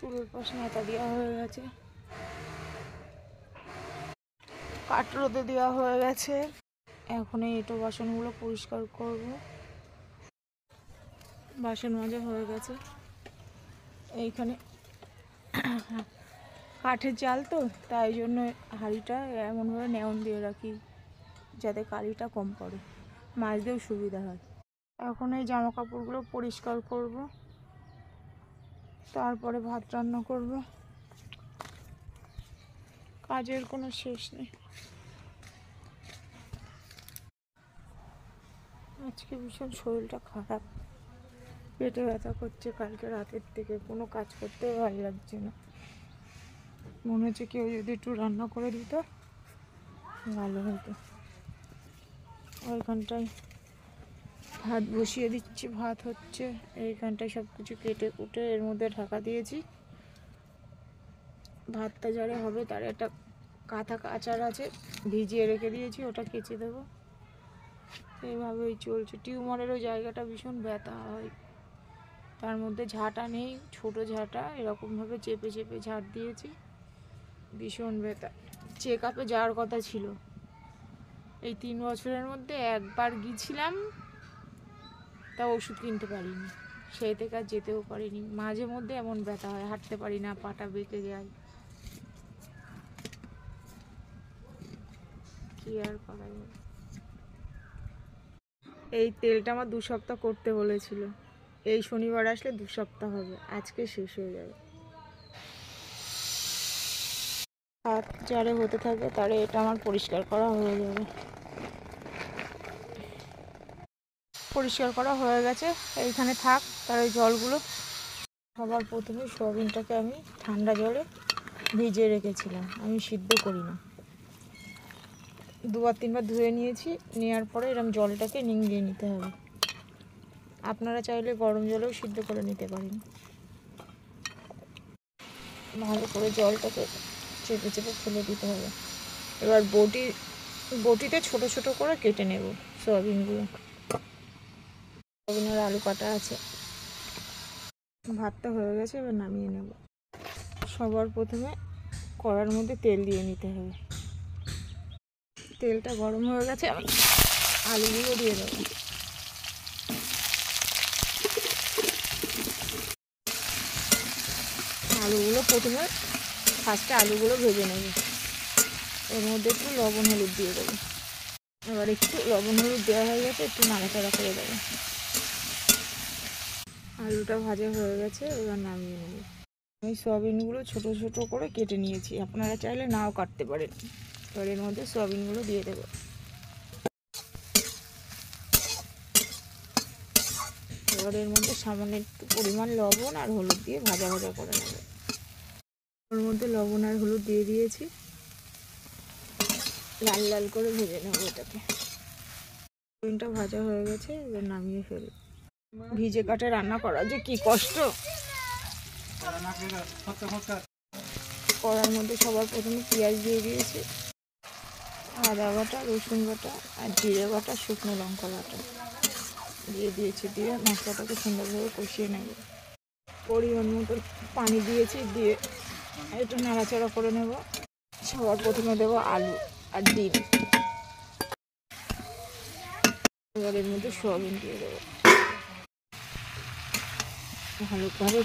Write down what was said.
চুলের পাশ নেতা দেওয়া হয়ে গেছে, কাঠ রোদে দেওয়া হয়ে গেছে। এখন এই এঁটো বাসনগুলো পরিষ্কার করব। বাসন মাজা হয়ে গেছে। এইখানে কাঠের জাল তো, তাই জন্য হাঁড়িটা এমনভাবে নেউন দিয়ে রাখি যাতে কালিটা কম পড়ে, মাজতেও সুবিধা হয়। এখন এই জামা কাপড়গুলো পরিষ্কার করব, তারপরে ভাত রান্না করব। কাজের কোনো শেষ নেই। আজকে ভীষণ শরীরটা খারাপ, পেটে ব্যথা করছে কালকে রাতের থেকে, কোনো কাজ করতেও ভালো লাগছে না। মনে হচ্ছে কেউ যদি একটু রান্না করে দিত ভালো হতো। ওইখানটায় ভাত বসিয়ে দিচ্ছি, ভাত হচ্ছে। এইখানটায় সব কিছু কেটে কুটে এর মধ্যে ঢাকা দিয়েছি। ভাতটা যারে হবে তার একটা কাঁথা কাচার আছে, ভিজিয়ে রেখে দিয়েছি, ওটা কেচে দেবো। এইভাবেই চলছে। টিউমারেরও জায়গাটা ভীষণ ব্যথা হয়, তার মধ্যে ঝাঁটা নেই, ছোট ঝাঁটা, এরকমভাবে চেপে চেপে ঝাঁট দিয়েছি, ভীষণ ব্যথা। চেক আপে যাওয়ার কথা ছিল, এই 3 বছরের মধ্যে একবার গিয়েছিলাম, তা ওষুধ কিনতে পারিনি, সেই থেকে আর যেতেও পারিনি। মাঝে মধ্যে এমন ব্যথা হয়, হাঁটতে পারি না, পাটা বেঁকে যায়, কি আর করা যায়। এই তেলটা আমার 2 সপ্তাহ করতে বলেছিল, এই শনিবার আসলে 2 সপ্তাহ হবে, আজকে শেষ হয়ে যাবে। হাত যারে হতে থাকে তারে এটা আমার পরিষ্কার করা হয়ে যাবে। পরিষ্কার করা হয়ে গেছে, এইখানে থাক। তার ওই জলগুলো সবার প্রথমে সোয়াবিনটাকে আমি ঠান্ডা জলে ভিজিয়ে রেখেছিলাম, আমি সিদ্ধ করি না, 2-3 বার ধুয়ে নিয়েছি। নেওয়ার পরে এরকম জলটাকে নিংড়িয়ে নিতে হবে। আপনারা চাইলে গরম জলেও সিদ্ধ করে নিতে পারেন। ভালো করে জলটাকে চেপে চেপে ফেলে দিতে হবে। এবার বটিতে ছোট ছোট করে কেটে নেব সয়াবিনগুলো। সয়াবিনের আলু কাটা আছে। ভাতটা হয়ে গেছে, এবার নামিয়ে নেব। সবার প্রথমে কড়ার মধ্যে তেল দিয়ে নিতে হবে। তেলটা গরম হয়ে গেছে, আমি আলুগুলো দিয়ে দেবো। আলুগুলো প্রথমে ফার্স্টে আলুগুলো ভেজে নেব, এর মধ্যে একটু লবণ হলুদ দিয়ে দেবো। এবার একটু লবণ হলুদ দেওয়া হয়ে গেছে, একটু নাড়াচাড়া করে দেবো। আলুটা ভাজা হয়ে গেছে, এবার নামিয়ে নেব। আমি সয়াবিনগুলো ছোট ছোট করে কেটে নিয়েছি, আপনারা চাইলে নাও কাটতে পারেন। এবার এর মধ্যে সয়াবিনগুলো দিয়ে দেবো। এবার এর মধ্যে সামান্য একটু পরিমাণ লবণ আর হলুদ দিয়ে ভাজা ভাজা করে নেব। ওর মধ্যে লবণ আর হলুদ দিয়ে দিয়েছি, লাল লাল করে ভেজে নেব এটাকে। সয়াবিনটা ভাজা হয়ে গেছে, এবার নামিয়ে ফেলি। ভিজে কাটে রান্না করা যে কি কষ্ট। কড়ার মধ্যে সবার প্রথমে পেঁয়াজ দিয়ে দিয়েছি, আদা বাটা, রসুন বাটা আর জিরে বাটা, শুকনো লঙ্কা বাটা দিয়ে দিয়েছি। দিয়ে মশলাটাকে সুন্দরভাবে কষিয়ে নেব। পরিমাণ মতো পানি দিয়েছি, দিয়ে একটু নাড়াচাড়া করে নেব। সবার প্রথমে দেবো আলু আর ডিম, এবার এর মধ্যে সয়াবিন দিয়ে দেবো ভালোভাবে।